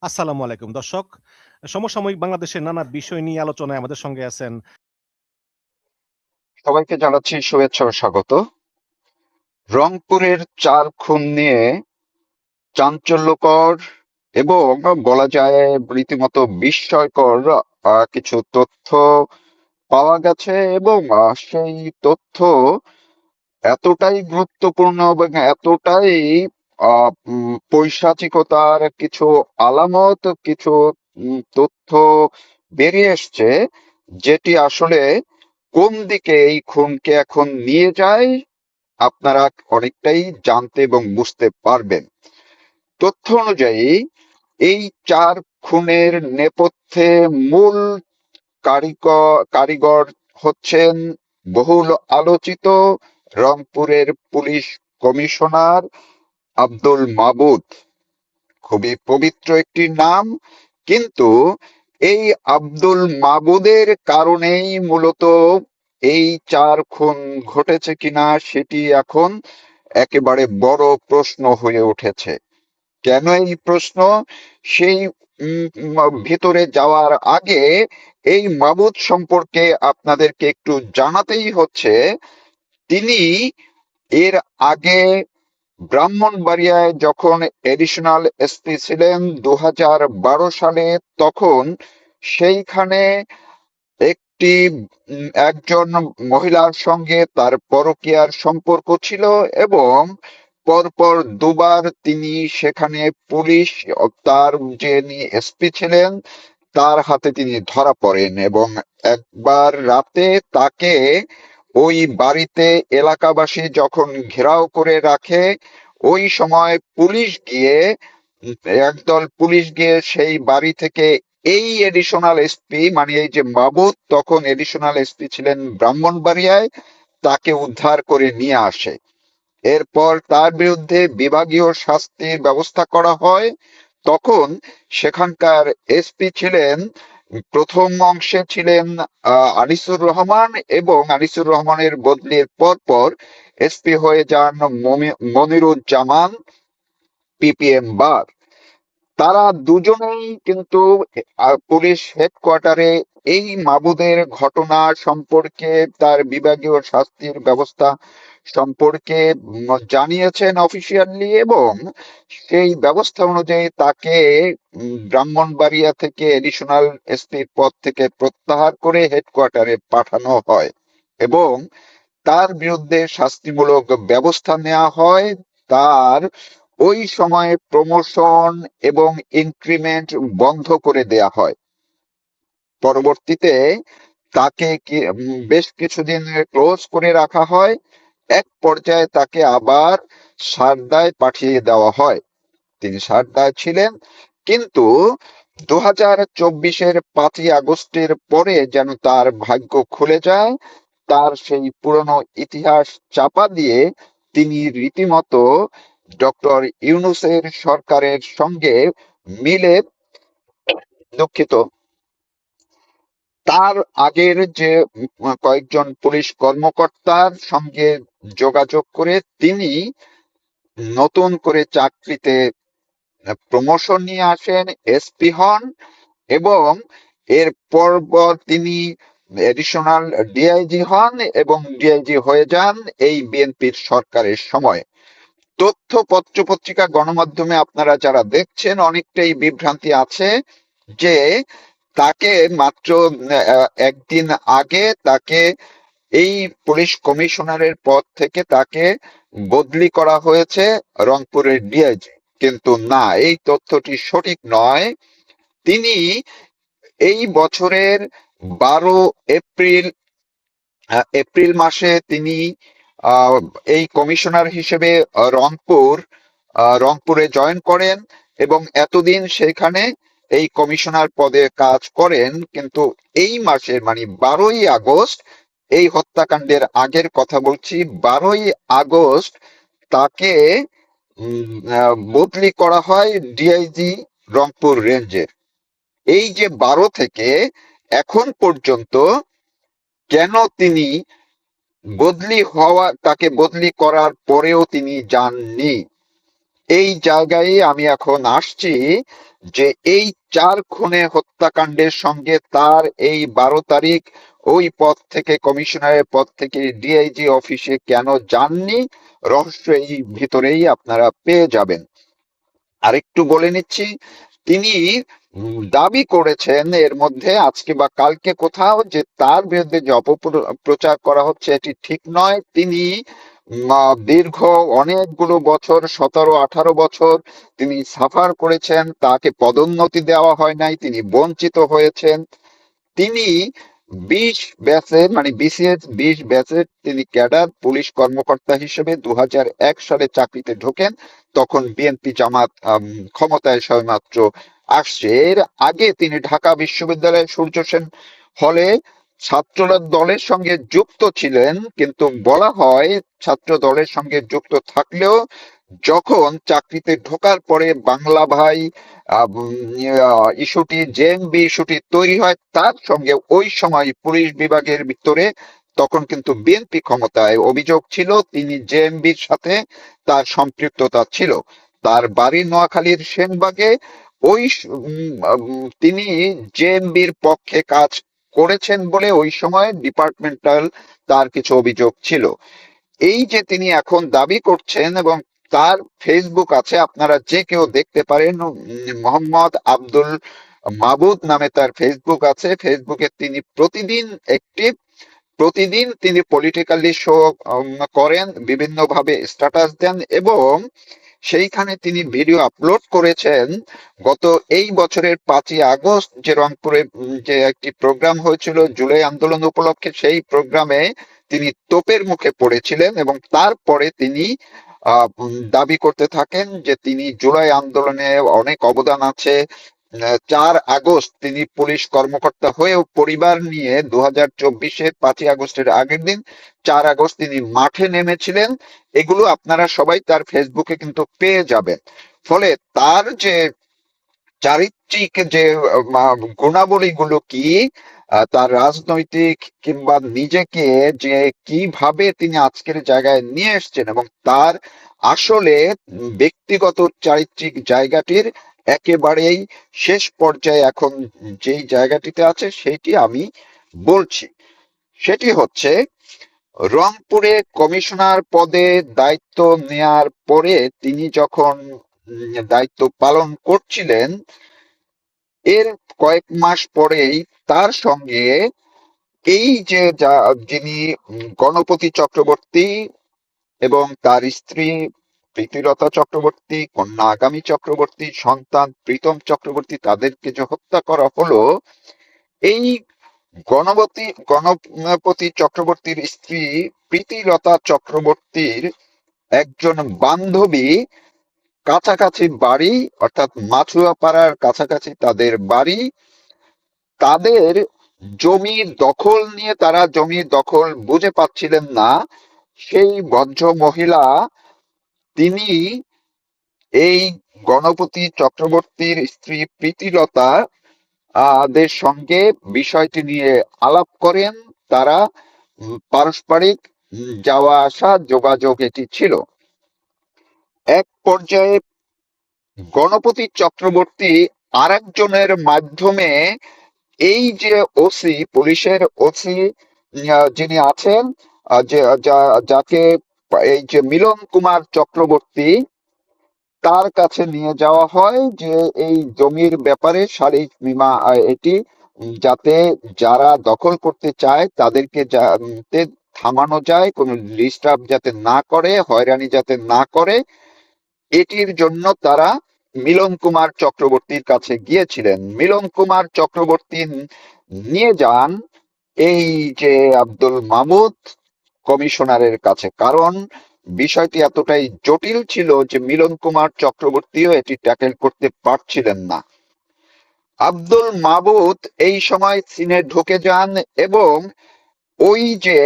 আসসালামু আলাইকুম দর্শক। সমসাময়িক বাংলাদেশের নানা বিষয় নিয়ে আলোচনায় আমাদের সঙ্গে আছেন। সবাইকে জানাচ্ছি শুভেচ্ছা ও স্বাগত। রংপুরের ৪ খুন নিয়ে চাঞ্চল্যকর এবং বলা যায় রীতিমতো বিস্ময়কর কিছু তথ্য পাওয়া গেছে এবং সেই তথ্য এতটাই গুরুত্বপূর্ণ এবং এতটাই পৈশাচিকতার কিছু আলামত, কিছু তথ্য বেরিয়ে এসছে, যেটি আসলে কোন দিকে এই খুনকে এখন নিয়ে যায় আপনারা অনেকটাই জানতে এবং বুঝতে পারবেন। তথ্য অনুযায়ী এই ৪ খুনের নেপথ্যে মূল কারিগর হচ্ছেন বহুল আলোচিত রংপুরের পুলিশ কমিশনার আব্দুল মাবুদ। খুবই পবিত্র একটি নাম, কিন্তু এই আব্দুল মাবুদের কারণেই মূলত এই ৪ খুন ঘটেছে কিনা সেটি এখন একেবারে বড় প্রশ্ন হয়ে উঠেছে। কেন এই প্রশ্ন? সেই ভিতরে যাওয়ার আগে এই মাবুদ সম্পর্কে আপনাদেরকে একটু জানাতেই হচ্ছে। তিনি এর আগে ব্রাহ্মণবাড়িয়ায় যখন এডিশনাল এসপি ছিলেন ২০১২ সালে, তখন সেইখানে একটি একজন মহিলার সঙ্গে তার পরকীয়ার সম্পর্ক ছিল এবং পরপর দুবার তিনি সেখানে পুলিশ, তার যিনি এসপি ছিলেন তার হাতে তিনি ধরা পড়েন এবং একবার রাতে তাকে ওই বাড়িতে এলাকাবাসী যখন ঘেরাও করে রাখে, ওই সময় পুলিশ গিয়ে একদল পুলিশ গিয়ে সেই বাড়ি থেকে এই এডিশনাল এসপি, মানে এই যে মাবুদ তখন এডিশনাল এসপি ছিলেন ব্রাহ্মণবাড়িয়ায়, তাকে উদ্ধার করে নিয়ে আসে। এরপর তার বিরুদ্ধে বিভাগীয় শাস্তির ব্যবস্থা করা হয়। তখন সেখানকার এসপি ছিলেন, প্রথম অংশে ছিলেন আনিসুর রহমান, এবং আনিসুর রহমানের বদলির পর এসপি হয়ে যান মনিরুজ্জামান পিপিএম বার। তারা দুজনেই কিন্তু পুলিশ হেডকোয়ার্টারে এই মাবুদের ঘটনা সম্পর্কে, তার বিভাগীয় শাস্তির ব্যবস্থা সম্পর্কে জানিয়েছেন অফিসিয়ালি, এবং সেই ব্যবস্থা অনুযায়ী তাকে ব্রাহ্মণবাড়িয়া থেকে এডিশনাল এসপির পদ থেকে প্রত্যাহার করে হেডকোয়ার্টারে পাঠানো হয় এবং তার বিরুদ্ধে শাস্তিমূলক ব্যবস্থা নেওয়া হয়। তার ওই সময়ে প্রমোশন এবং ইনক্রিমেন্ট বন্ধ করে দেয়া হয়। পরবর্তীতে তাকে বেশ কিছুদিন ক্লোজ করে রাখা হয়। এক পর্যায়ে তাকে আবার সারদায় পাঠিয়ে দেওয়া হয়। তিনি সারদায় ছিলেন, কিন্তু ২০২৪-এর ৫ই আগস্টের পরে যেন তার ভাগ্য খুলে যায়। তার সেই পুরনো ইতিহাস চাপা দিয়ে তিনি রীতিমতো ডক্টর ইউনূসের সরকারের সঙ্গে মিলে, দুঃখিত, তার আগের যে কয়েকজন পুলিশ কর্মকর্তার সঙ্গে যোগাযোগ করে তিনি নতুন করে চাকরিতে প্রমোশন নিয়ে আসেন, এসপি হন, এবং এর পরপর তিনি এডিশনাল ডিআইজি হন এবং ডিআইজি হয়ে যান এই বিএনপির সরকারের সময়। তথ্য পত্র পত্রিকা গণমাধ্যমে আপনারা যারা দেখছেন, অনেকটাই বিভ্রান্তি আছে যে তাকে মাত্র একদিন আগে তাকে এই পুলিশ কমিশনারের পদ থেকে তাকে বদলি করা হয়েছে রংপুরের ডিআইজি, কিন্তু না, এই তথ্যটি সঠিক নয়। তিনি এই বছরের ১২ এপ্রিল মাসে তিনি আহ, এই কমিশনার হিসেবে রংপুরে জয়েন করেন এবং এতদিন সেখানে এই কমিশনার পদে কাজ করেন। কিন্তু এই মাসের, মানে ১২ই আগস্ট, এই হত্যাকাণ্ডের আগের কথা বলছি, ১২ই আগস্ট তাকে বদলি করা হয় ডিআইজি রংপুর রেঞ্জের। এই যে ১২ থেকে এখন পর্যন্ত কেন তিনি তাকে বদলি করার পরেও তিনি যাননি, এই জায়গায় আমি এখন আসছি যে এই 4 খুনে হত্যাকাণ্ডের সঙ্গে তার এই 12 তারিখ ওই পদ থেকে, কমিশনারের পদ থেকে ডিআইজি অফিসে কেন যাননি, রহস্য এই ভিতরেই আপনারা পেয়ে যাবেন। আরেকটু বলে নিচ্ছি, তিনি দাবি করেছেন এর মধ্যে আজকে বা কালকে কোথাও যে তার বিরুদ্ধে যে অপপ্রচার করা হচ্ছে এটি ঠিক নয়। তিনি দীর্ঘ অনেকগুলো বছর, 17-18 বছর তিনি সাফার করেছেন, তাকে পদোন্নতি দেওয়া হয় নাই, তিনি বঞ্চিত হয়েছেন। তিনি 20 ব্যাচের, মানে বিসিএস 20 ব্যাচের তিনি ক্যাডার পুলিশ কর্মকর্তা হিসেবে 2001 সালে চাকরিতে ঢোকেন। তখন বিএনপি জামাত ক্ষমতায় সবেমাত্র আসছে। এর আগে তিনি ঢাকা বিশ্ববিদ্যালয়ের সূর্য সেন হলে ছাত্ররা দলের সঙ্গে যুক্ত ছিলেন, কিন্তু বলা হয় ছাত্র দলের সঙ্গে যুক্ত থাকলেও যখন চাকরিতে ঢোকার পরে বাংলা ভাই ইস্যুটি, জেএমবি ইস্যুটি তৈরি হয়, তার সঙ্গে ওই সময় পুলিশ বিভাগের ভিতরে তখন কিন্তু বিএনপি ক্ষমতায়, অভিযোগ ছিল তিনি জেএমবির সাথে তার সম্পৃক্ততা ছিল। তার বাড়ি নোয়াখালীর সেনবাগে। তিনি জেএমবির পক্ষে কাজ করেছেন বলে ওই সময় ডিপার্টমেন্টাল তার কিছু অভিযোগ ছিল। এই যে তিনি এখন দাবি করছেন, এবং তার ফেসবুক আছে, আপনারা যে কেউ দেখতে পারেন, মোহাম্মদ আব্দুল মাবুদ নামে তার ফেসবুক আছে। ফেসবুকে তিনি প্রতিদিন অ্যাক্টিভ, প্রতিদিন তিনি পলিটিক্যালি শো করেন, বিভিন্ন ভাবে স্ট্যাটাস দেন, এবং সেইখানে তিনি ভিডিও আপলোড করেছেন। গত এই বছরের 5ই আগস্ট যে রংপুরে যে একটি প্রোগ্রাম হয়েছিল জুলাই আন্দোলন উপলক্ষে, সেই প্রোগ্রামে তিনি তোপের মুখে পড়েছিলেন, এবং তারপরে তিনি দাবি করতে থাকেন যে তিনি জুলাই আন্দোলনে অনেক অবদান আছে। 4 আগস্ট তিনি পুলিশ কর্মকর্তা হয়েও পরিবার নিয়ে 2024-এর 5ই আগস্টের আগের দিন 4 আগস্ট তিনি মাঠে নেমেছিলেন। এগুলো আপনারা সবাই তার ফেসবুকে কিন্তু পেয়ে যাবেন। ফলে তার যে চারিত্রিক যে গুণাবলীগুলো কি, তার রাজনৈতিক কিংবা নিজেকে যে কিভাবে তিনি আজকের জায়গায় নিয়ে এসছেন, এবং তার আসলে ব্যক্তিগত চারিত্রিক জায়গাটির একেবারেই শেষ পর্যায়ে এখন যেই জায়গাটিতে আছে সেইটি আমি বলছি। সেটি হচ্ছে, রংপুরে কমিশনার পদে দায়িত্ব নেয়ার পরে তিনি যখন দায়িত্ব পালন করছিলেন, এর কয়েক মাস পরেই তার সঙ্গে এই যে যিনি গণপতি চক্রবর্তী এবং তার স্ত্রী প্রীতিলতা চক্রবর্তী, কন্যা আগামী চক্রবর্তী, সন্তান প্রীতম চক্রবর্তী, তাদেরকে যে হত্যা করা হলো, এই গণপতি চক্রবর্তীর স্ত্রী প্রীতিলতা চক্রবর্তীর একজন বান্ধবী, কাছাকাছি বাড়ি, অর্থাৎ মাছুয়াপাড়ার কাছাকাছি তাদের বাড়ি, তাদের জমির দখল নিয়ে, তারা জমির দখল বুঝে পাচ্ছিলেন না, সেই ভদ্র মহিলা তিনি এই গণপতি চক্রবর্তীর স্ত্রী প্রীতিলতা দের সঙ্গে বিষয়টি নিয়ে আলাপ করেন। তারা পারস্পরিক যাওয়া আসা যোগাযোগ এটি ছিল। এক পর্যায়ে গণপতি চক্রবর্তী আরেকজনের মাধ্যমে এই যে ওসি, পুলিশের ওসি যিনি আছেন, যাকে এই যে মিলন কুমার চক্রবর্তী, তার কাছে নিয়ে যাওয়া হয় যে এই জমির ব্যাপারে সালিস মীমা এটি যাতে যারা দখল করতে চায় তাদেরকে যাতে থামানো যায়, কোনো ডিস্টার্ব যাতে না করে, হয়রানি যাতে না করে, এটির জন্য তারা মিলন কুমার চক্রবর্তীর কাছে গিয়েছিলেন। মিলন কুমার চক্রবর্তী নিয়ে যান এই যে আব্দুল মামুদ কমিশনারের কাছে, কারণ বিষয়টি এতটাই জটিল ছিল যে মিলন কুমার চক্রবর্তীও এটি ট্যাকেল করতে পারছিলেন না। আব্দুল মাবুদ এই সময় চীনে ঢুকে যান, এবং ওই যে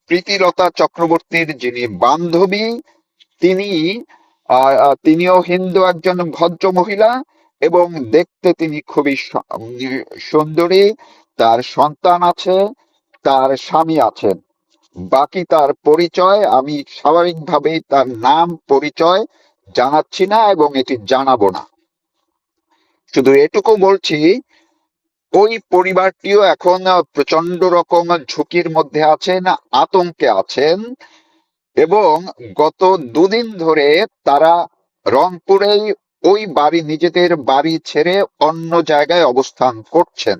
প্রীতিলতা চক্রবর্তীর যিনি বান্ধবী, তিনি তিনিও হিন্দু একজন ভদ্র মহিলা, এবং দেখতে তিনি খুবই সুন্দরী, তার সন্তান আছে, তার স্বামী আছেন। বাকি তার পরিচয় আমি স্বাভাবিকভাবেই তার নাম পরিচয় জানাচ্ছি না এবং এটি জানাবো না। শুধু এটুকু বলছি, ওই পরিবারটিও এখন প্রচন্ড রকম ঝুঁকির মধ্যে আছেন, আতঙ্কে আছেন, এবং গত দুদিন ধরে তারা রংপুরেই ওই বাড়ি, নিজেদের বাড়ি ছেড়ে অন্য জায়গায় অবস্থান করছেন।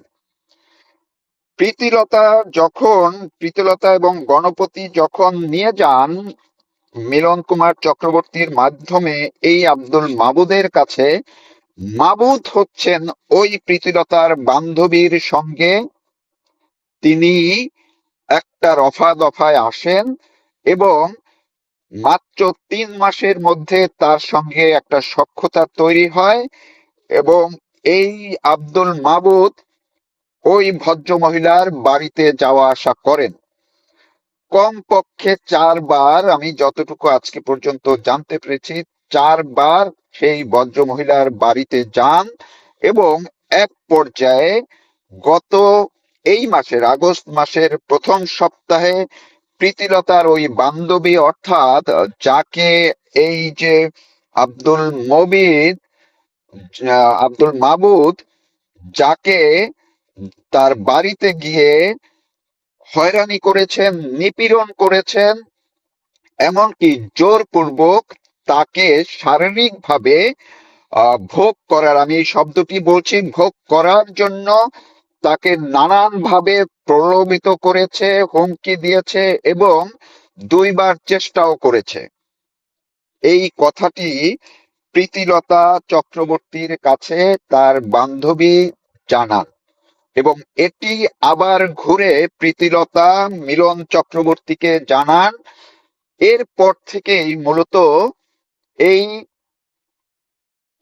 প্রীতিলতা এবং গণপতি যখন নিয়ে যান মিলন কুমার চক্রবর্তীর মাধ্যমে এই আব্দুল মাবুদের কাছে, মাবুদ হচ্ছেন ওই প্রীতিলতার বান্ধবীর সঙ্গে তিনি একটা রফা দফায় আসেন এবং মাত্র 3 মাসের মধ্যে তার সঙ্গে একটা সখ্যতা তৈরি হয় এবং এই আব্দুল মাবুদ ওই ভদ্র মহিলার বাড়িতে যাওয়া আসা করেন। কমপক্ষে 4 বার, আমি যতটুকু আজকে পর্যন্ত জানতে পেরেছি, 4 বার সেই ভদ্র মহিলার বাড়িতে যান এবং এক পর্যায়ে গত এই মাসের আগস্ট মাসের প্রথম সপ্তাহে প্রীতিলতার ওই বান্ধবী, অর্থাৎ যাকে এই যে আব্দুল মবিদ আব্দুল মাবুদ যাকে তার বাড়িতে গিয়ে হয়রানি করেছেন, নিপীড়ন করেছেন, এমনকি জোরপূর্বক তাকে শারীরিকভাবে ভোগ করার, আমি এই শব্দটি বলছি, ভোগ করার জন্য তাকে নানানভাবে প্রলোভিত করেছে, হুমকি দিয়েছে এবং 2 বার চেষ্টাও করেছে। এই কথাটি প্রীতিলতা চক্রবর্তীর কাছে তার বান্ধবী জানান এবং এটি আবার ঘুরে প্রীতিলতা মিলন চক্রবর্তীকে জানান। এরপর থেকেই মূলত এই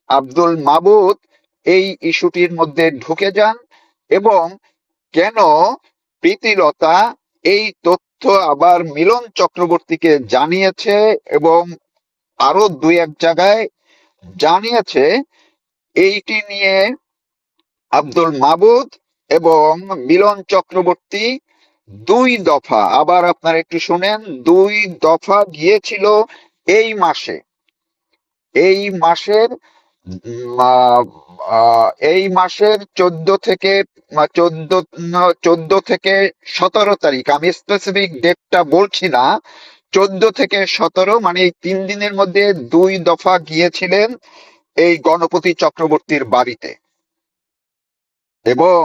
আব্দুল মাবুদ এই ইস্যুটির মধ্যে ঢুকে যান এবং কেন প্রীতিলতা এই তথ্য আবার মিলন চক্রবর্তীকে জানিয়েছে এবং আরো 2-1 জায়গায় জানিয়েছে, এইটি নিয়ে আব্দুল মাবুদ এবং মিলন চক্রবর্তী 2 দফা, আবার আপনারা একটু শুনেন, 2 দফা গিয়েছিল এই মাসে, এই মাসের এই মাসের 14 থেকে 17 তারিখ, আমি স্পেসিফিক ডেটটা বলছি না, 14 থেকে 17, মানে এই 3 দিনের মধ্যে 2 দফা গিয়েছিলেন এই গণপতি চক্রবর্তীর বাড়িতে এবং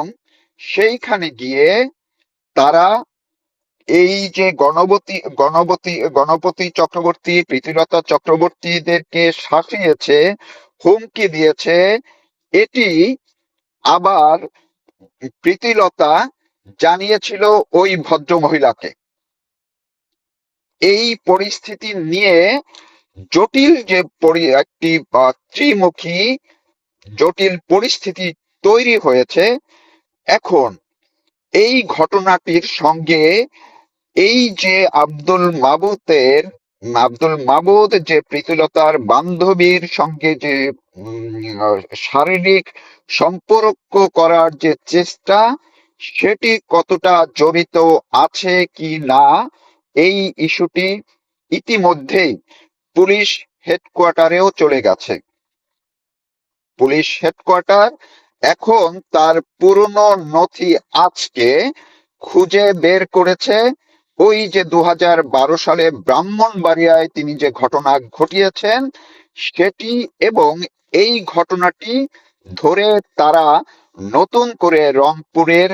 সেইখানে গিয়ে তারা এই যে গণপতি চক্রবর্তী, প্রীতিলতা চক্রবর্তীদেরকে শাসিয়েছে, হুমকি দিয়েছে, এটি আবার প্রীতিলতা জানিয়েছিল ওই ভদ্র মহিলাকে। এই পরিস্থিতি নিয়ে জটিল যে একটি ত্রিমুখী জটিল পরিস্থিতি তৈরি হয়েছে। এখন এই ঘটনাটির সঙ্গে এই যে আব্দুল মাবুদ যে প্রীতিলতার বান্ধবীর সঙ্গে যে শারীরিক সম্পর্ক করার যে চেষ্টা, সেটি কতটা জড়িত আছে কি না, এই ইস্যুটি ইতিমধ্যেই পুলিশ হেডকোয়ার্টারেও চলে গেছে। পুলিশ হেডকোয়ার্টার এখন তার পুরনো নথি আজকে খুঁজে বের করেছে। ওই যে 2012 সালে ব্রাহ্মণবাড়িয়ায় তিনি যে ঘটনা ঘটিয়েছেন সেটি, এবং এই ঘটনাটি ধরে তারা নতুন করে রংপুরের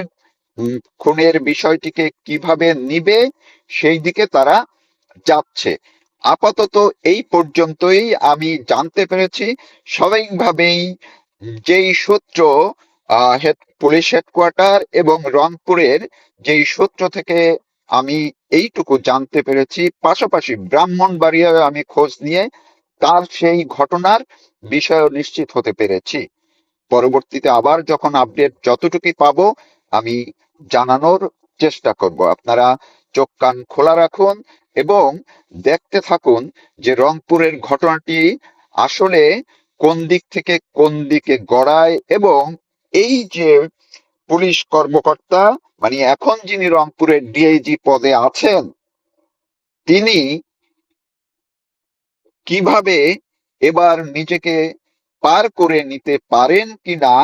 খুনের বিষয়টিকে কিভাবে নিবে সেই দিকে তারা যাচ্ছে। আপাতত এই পর্যন্তই আমি জানতে পেরেছি। স্বাভাবিকভাবেই যেই সূত্র, পুলিশ হেডকোয়ার্টার এবং রংপুরের যেই সূত্র থেকে আমি এইটুকু জানতে পেরেছি, পাশাপাশি ব্রাহ্মণবাড়িয়ায় আমি খোঁজ নিয়ে তার সেই ঘটনার বিষয়ে নিশ্চিত হতে পেরেছি। পরবর্তীতে আবার যখন আপডেট যতটুকুই পাবো আমি জানানোর চেষ্টা করব। আপনারা চোখ কান খোলা রাখুন এবং দেখতে থাকুন যে রংপুরের ঘটনাটি আসলে কোন দিক থেকে কোন দিকে গড়ায় এবং এই যে পুলিশ কর্মকর্তা, মানে এখন যিনি রংপুরের ডিআইজি পদে আছেন, তিনি কিভাবে এবার নিজেকে পার করে নিতে পারেন কিনা,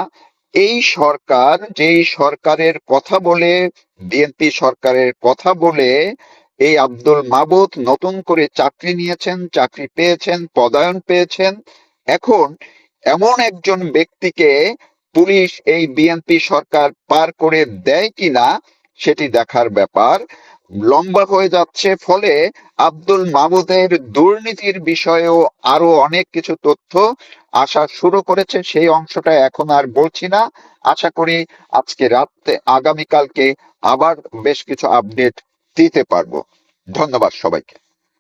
এই সরকার, যেই সরকারের কথা বলে, বিএনপি সরকারের কথা বলে এই আব্দুল মাবুদ নতুন করে চাকরি নিয়েছেন, চাকরি পেয়েছেন, পদায়ন পেয়েছেন, এখন এমন একজন ব্যক্তিকে পুলিশ, এই বিএনপি সরকার পার করে দেয় কিনা সেটি দেখার ব্যাপার। লম্বা হয়ে যাচ্ছে, ফলে আব্দুল মাবুদের দুর্নীতির বিষয়েও আরো অনেক কিছু তথ্য আসা শুরু করেছে, সেই অংশটা এখন আর বলছি না। আশা করি আজকে রাতে, আগামীকালকে আবার বেশ কিছু আপডেট দিতে পারবো। ধন্যবাদ সবাইকে।